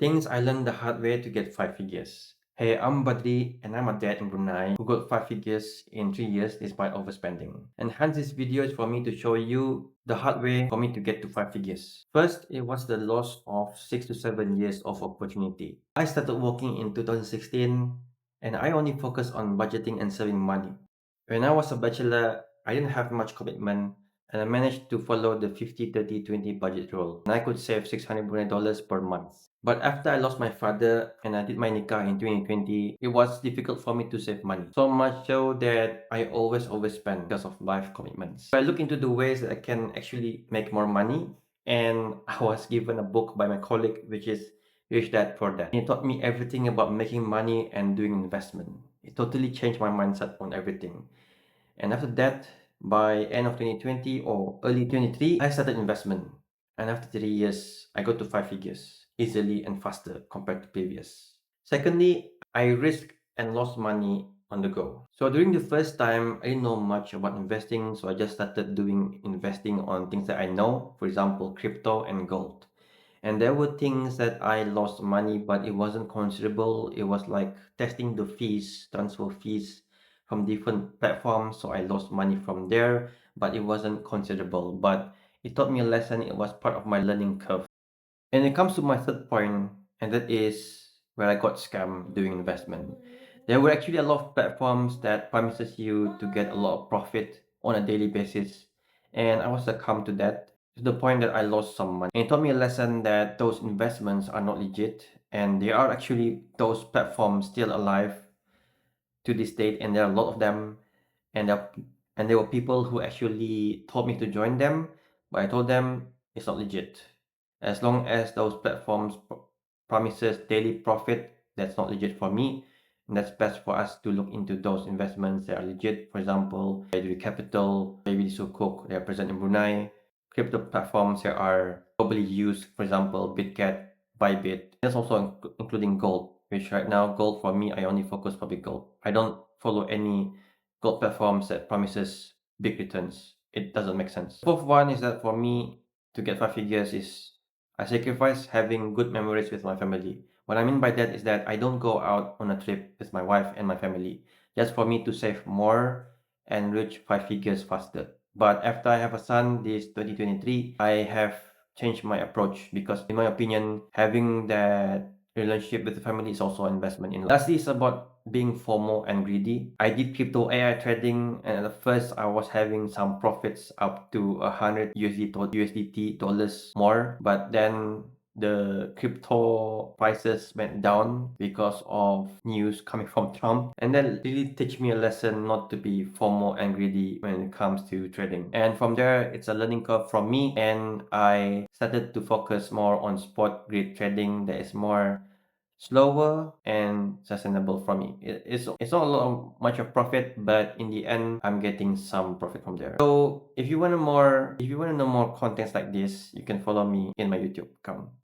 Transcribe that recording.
Things I learned the hard way to get 5 figures. Hey, I'm Badri and I'm a dad in Brunei who got 5 figures in 3 years despite overspending. And hence this video is for me to show you the hard way for me to get to 5 figures. First, it was the loss of 6 to 7 years of opportunity. I started working in 2016 and I only focused on budgeting and saving money. When I was a bachelor, I didn't have much commitment and I managed to follow the 50-30-20 budget rule. And I could save $600 per month. But after I lost my father and I did my nikah in 2020, it was difficult for me to save money. So much so that I always overspend because of life commitments. So I looked into the ways that I can actually make more money, and I was given a book by my colleague which is Rich Dad Poor Dad. It taught me everything about making money and doing investment. It totally changed my mindset on everything. And after that, by end of 2020 or early 23, I started investment. And after 3 years, I got to 5 figures easily and faster compared to previous. Secondly, I risked and lost money on the go. So during the first time, I didn't know much about investing. So I just started doing investing on things that I know, for example, crypto and gold. And there were things that I lost money, but it wasn't considerable. It was like testing the fees, transfer fees from different platforms. So I lost money from there, but it wasn't considerable. But it taught me a lesson. It was part of my learning curve. And it comes to my third point, and that is where I got scammed doing investment. There were actually a lot of platforms that promises you to get a lot of profit on a daily basis, and I was succumbed to that to the point that I lost some money. And it taught me a lesson that those investments are not legit, and there are actually those platforms still alive to this date, and there are a lot of them, and there were people who actually told me to join them, but I told them it's not legit. As long as those platforms promises daily profit, that's not legit for me. And that's best for us to look into those investments that are legit. For example, Idri Capital, Baby Sukuk, they are present in Brunei. Crypto platforms that are globally used, for example, Bitget, Bybit. That's also including gold, which right now, gold for me, I only focus public gold. I don't follow any gold platforms that promises big returns. It doesn't make sense. Fourth one is that for me to get 5 figures is I sacrifice having good memories with my family. What I mean by that is that I don't go out on a trip with my wife and my family just for me to save more and reach 5 figures faster. But after I have a son this 2023, I have changed my approach because in my opinion, having that relationship with the family is also an investment in life. Lastly, it's about being FOMO and greedy. I did crypto AI trading, and at first I was having some profits up to 100 USDT dollars more, but then the crypto prices went down because of news coming from Trump, and that really teach me a lesson not to be FOMO and greedy when it comes to trading. And from there, it's a learning curve from me, and I started to focus more on spot grid trading that is more slower and sustainable for me. It's not a lot of much of profit, but in the end, I'm getting some profit from there. So if you want to know more contents like this, you can follow me in my YouTube account.